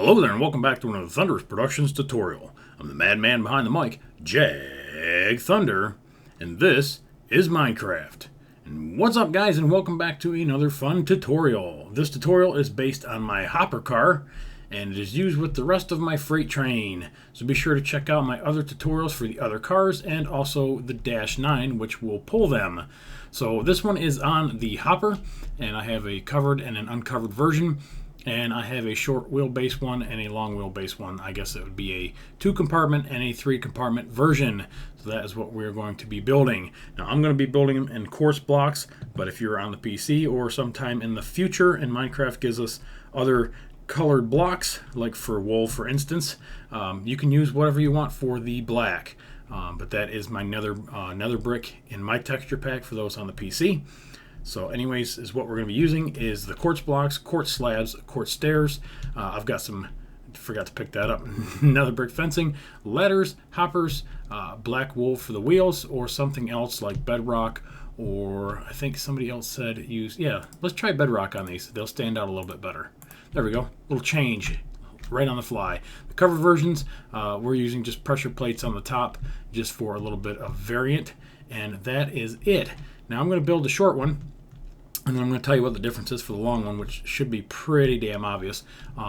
Hello there and welcome back to another Thunderous Productions tutorial. I'm the madman behind the mic, Jag Thunder, and this is Minecraft. And what's up guys, and welcome back to another fun tutorial. This tutorial is based on my hopper car, and it is used with the rest of my freight train. So be sure to check out my other tutorials for the other cars and also the Dash 9, which will pull them. So this one is on the hopper, and I have a covered and an uncovered version. And I have a short wheelbase one and a long wheelbase one. I guess it would be a 2-compartment and a 3-compartment version. So that is what we're going to be building. Now I'm going to be building them in coarse blocks, but if you're on the PC or sometime in the future and Minecraft gives us other colored blocks, like for wool for instance, you can use whatever you want for the black. But that is my nether brick in my texture pack for those on the PC. So anyways, is what we're going to be using is the quartz blocks, quartz slabs, quartz stairs. I've got some, forgot to pick that up, nether brick fencing, ladders, hoppers, black wool for the wheels, or something else like bedrock, or I think somebody else said use, yeah, let's try bedrock on these. They'll stand out a little bit better. There we go, little change right on the fly. The cover versions, we're using just pressure plates on the top just for a little bit of variant, and that is it. Now I'm going to build a short one, and then I'm going to tell you what the difference is for the long one, which should be pretty damn obvious. But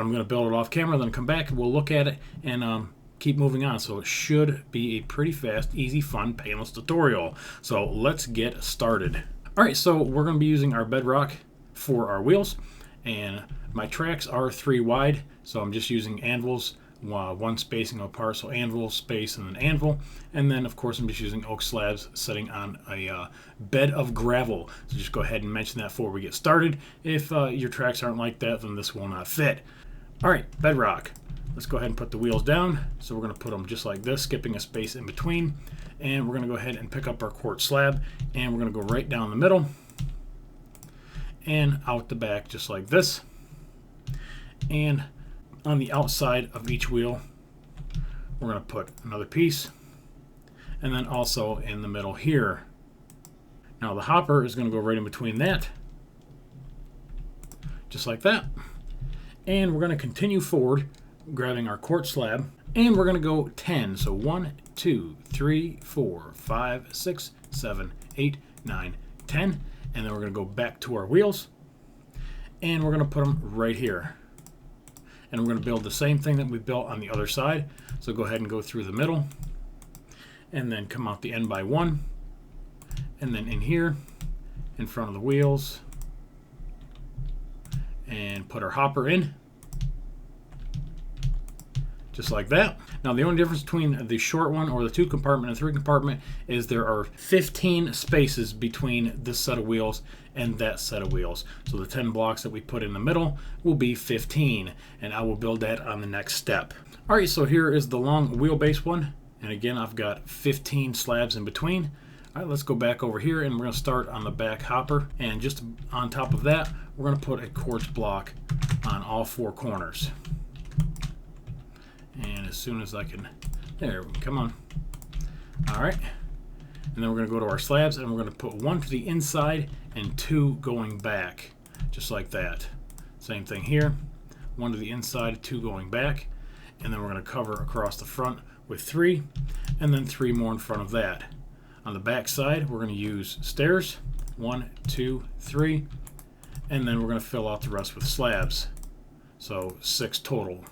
I'm going to build it off camera, then come back and we'll look at it and keep moving on. So it should be a pretty fast, easy, fun, painless tutorial. So let's get started. Alright, so we're going to be using our bedrock for our wheels. And my tracks are 3 wide, so I'm just using anvils. One spacing apart, so anvil, space, and then anvil. And then of course I'm just using oak slabs sitting on a bed of gravel. So just go ahead and mention that before we get started. If your tracks aren't like that, then this will not fit. Alright, bedrock. Let's go ahead and put the wheels down. So we're going to put them just like this, skipping a space in between. And we're going to go ahead and pick up our quartz slab, and we're going to go right down the middle and out the back just like this. And on the outside of each wheel, we're going to put another piece, and then also in the middle here. Now the hopper is going to go right in between that, just like that. And we're going to continue forward, grabbing our quartz slab, and we're going to go 10. So 1, 2, 3, 4, 5, 6, 7, 8, 9, 10. And then we're going to go back to our wheels, and we're going to put them right here. And we're going to build the same thing that we built on the other side. So go ahead and go through the middle, and then come out the end by 1, and then in here in front of the wheels, and put our hopper in just like that. Now the only difference between the short one, or the 2-compartment and 3-compartment, is there are 15 spaces between this set of wheels and that set of wheels. So the 10 blocks that we put in the middle will be 15, and I will build that on the next step. Alright, so here is the long wheelbase one, and again I've got 15 slabs in between. Alright, let's go back over here, and we're going to start on the back hopper, and just on top of that we're going to put a quartz block on all 4 corners. And as soon as I can, there, come on. Alright, and then we're going to go to our slabs, and we're going to put 1 to the inside and 2 going back, just like that. Same thing here, 1 to the inside, 2 going back, and then we're going to cover across the front with 3, and then 3 more in front of that. On the back side, we're going to use stairs, 1, 2, 3, and then we're going to fill out the rest with slabs. So 6 total.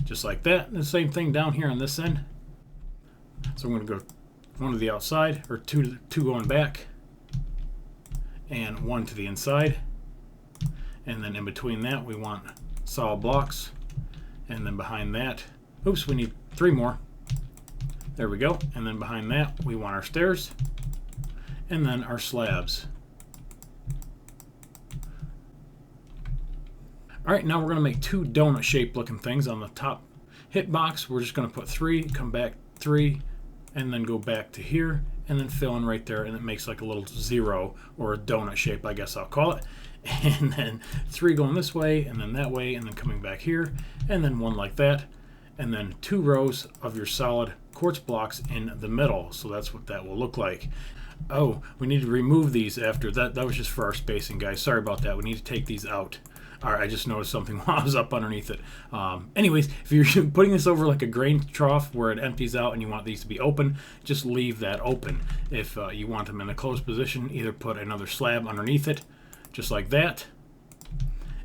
Just like that. And the same thing down here on this end. So I'm going to go 1 to the outside, or 2 going back, and 1 to the inside. And then in between that we want solid blocks. And then behind that, oops, we need 3 more. There we go. And then behind that we want our stairs, and then our slabs. Alright, now we're going to make 2 donut shaped looking things on the top hitbox. We're just going to put 3, come back 3, and then go back to here, and then fill in right there, and it makes like a little 0, or a donut shape, I guess I'll call it. And then 3 going this way, and then that way, and then coming back here, and then 1 like that, and then 2 rows of your solid quartz blocks in the middle. So that's what that will look like. Oh, we need to remove these after that. That was just for our spacing, guys. Sorry about that. We need to take these out. All right, I just noticed something while I was up underneath it. Anyways, if you're putting this over like a grain trough where it empties out and you want these to be open, just leave that open. If you want them in a closed position, either put another slab underneath it, just like that,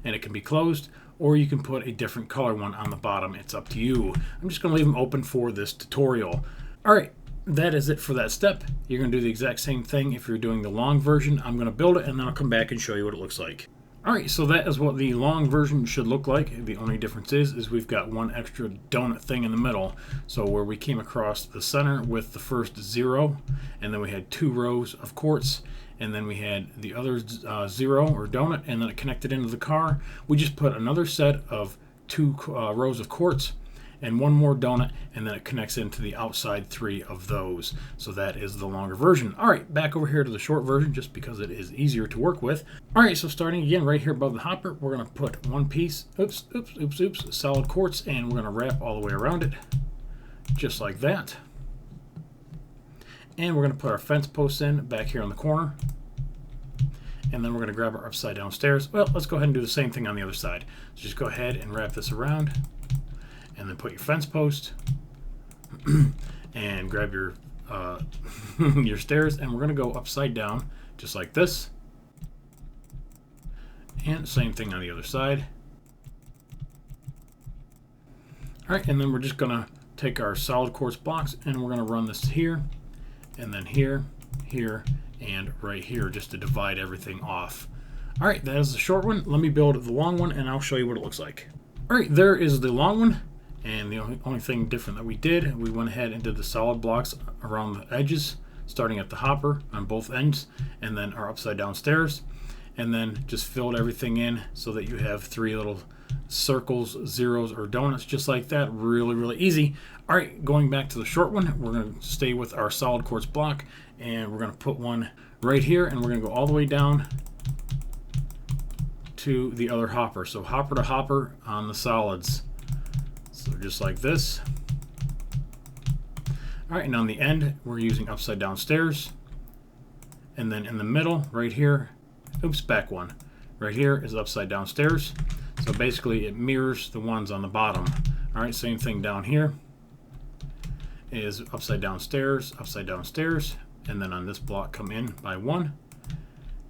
and it can be closed, or you can put a different color one on the bottom. It's up to you. I'm just going to leave them open for this tutorial. All right, that is it for that step. You're going to do the exact same thing if you're doing the long version. I'm going to build it, and then I'll come back and show you what it looks like. All right, so that is what the long version should look like. The only difference is we've got one extra donut thing in the middle. So where we came across the center with the first 0, and then we had 2 rows of quartz, and then we had the other 0 or donut, and then it connected into the car. We just put another set of 2 rows of quartz and 1 more donut, and then it connects into the outside 3 of those. So that is the longer version. All right, back over here to the short version just because it is easier to work with. All right, so starting again right here above the hopper, we're gonna put 1 piece, solid quartz, and we're gonna wrap all the way around it, just like that. And we're gonna put our fence posts in back here on the corner. And then we're gonna grab our upside down stairs. Well, let's go ahead and do the same thing on the other side. So just go ahead and wrap this around, and then put your fence post and grab your your stairs, and we're going to go upside down just like this, and same thing on the other side. All right, and then we're just going to take our solid quartz blocks and we're going to run this here, and then here, here, and right here, just to divide everything off. All right, that is the short one. Let me build the long one and I'll show you what it looks like. All right, there is the long one. And the only thing different that we did, we went ahead and did the solid blocks around the edges, starting at the hopper on both ends, and then our upside down stairs, and then just filled everything in so that you have 3 little circles, zeros, or donuts, just like that. Really, really easy. All right, going back to the short one, we're going to stay with our solid quartz block, and we're going to put one right here, and we're going to go all the way down to the other hopper. So hopper to hopper on the solids. So just like this. All right, and on the end, we're using upside down stairs. And then in the middle, right here, back one. Right here is upside down stairs. So basically it mirrors the ones on the bottom. All right, same thing down here is upside down stairs, and then on this block come in by 1,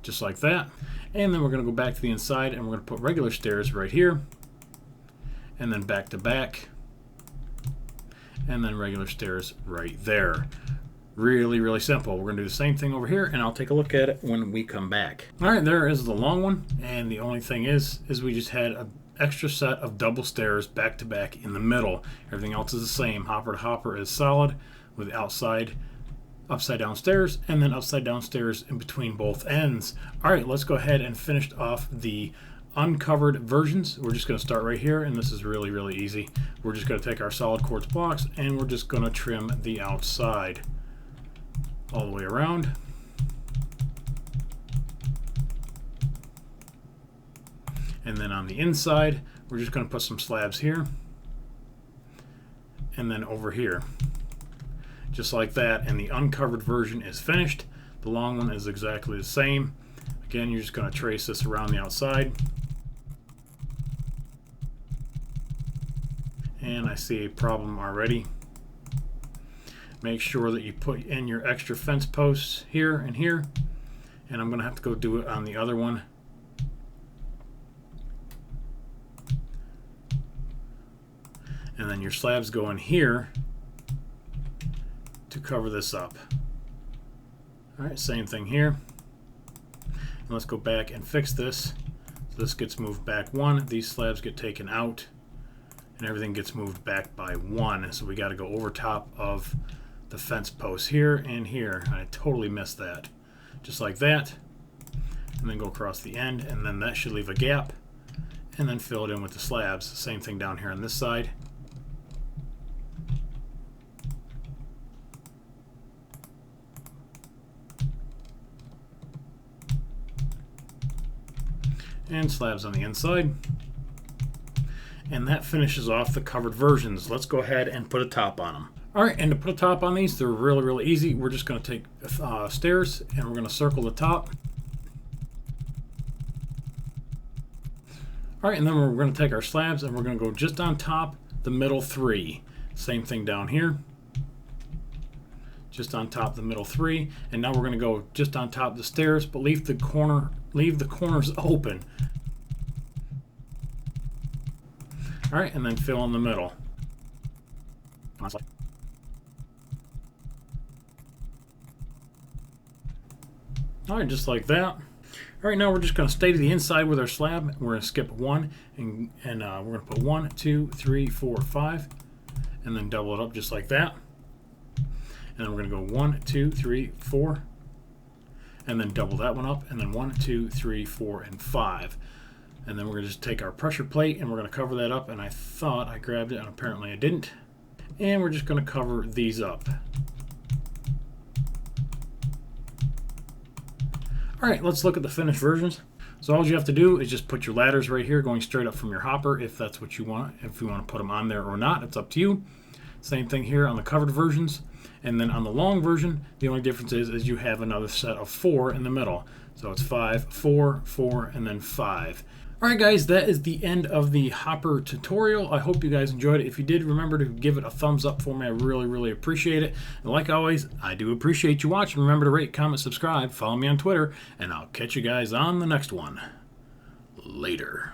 just like that. And then we're gonna go back to the inside and we're gonna put regular stairs right here, and then back to back, and then regular stairs right there. Really, really simple. We're gonna do the same thing over here, and I'll take a look at it when we come back. All right, there is the long one, and the only thing is we just had an extra set of double stairs back to back in the middle. Everything else is the same. Hopper to hopper is solid with the outside upside down stairs, and then upside down stairs in between both ends. All right, let's go ahead and finish off the uncovered versions. We're just going to start right here, and this is really, really easy. We're just going to take our solid quartz blocks and we're just going to trim the outside all the way around. And then on the inside, we're just going to put some slabs here and then over here, just like that. And the uncovered version is finished. The long one is exactly the same. Again, you're just going to trace this around the outside. And I see a problem already. Make sure that you put in your extra fence posts here and here. And I'm going to have to go do it on the other one. And then your slabs go in here to cover this up. All right, same thing here. And let's go back and fix this. So this gets moved back 1. These slabs get taken out, and everything gets moved back by 1. So we got to go over top of the fence posts here and here. I totally missed that. Just like that. And then go across the end, and then that should leave a gap. And then fill it in with the slabs. Same thing down here on this side. And slabs on the inside. And that finishes off the covered versions. Let's go ahead and put a top on them. All right, and to put a top on these, they're really, really easy. We're just going to take stairs and we're going to circle the top. All right, and then we're going to take our slabs and we're going to go just on top the middle 3. Same thing down here. Just on top the middle 3, and now we're going to go just on top the stairs, but leave the corners open. All right, and then fill in the middle. All right, just like that. All right, now we're just going to stay to the inside with our slab. We're going to skip 1, and we're going to put 1, 2, 3, 4, 5, and then double it up just like that. And then we're going to go 1, 2, 3, 4, and then double that one up, and then 1, 2, 3, 4, and 5. And then we're going to just take our pressure plate and we're going to cover that up, and I thought I grabbed it and apparently I didn't. And we're just going to cover these up. Alright, let's look at the finished versions. So all you have to do is just put your ladders right here going straight up from your hopper if that's what you want. If you want to put them on there or not, it's up to you. Same thing here on the covered versions. And then on the long version, the only difference is you have another set of 4 in the middle. So it's 5, 4, 4, and then 5. Alright guys, that is the end of the hopper tutorial. I hope you guys enjoyed it. If you did, remember to give it a thumbs up for me. I really, really appreciate it. And like always, I do appreciate you watching. Remember to rate, comment, subscribe, follow me on Twitter, and I'll catch you guys on the next one. Later.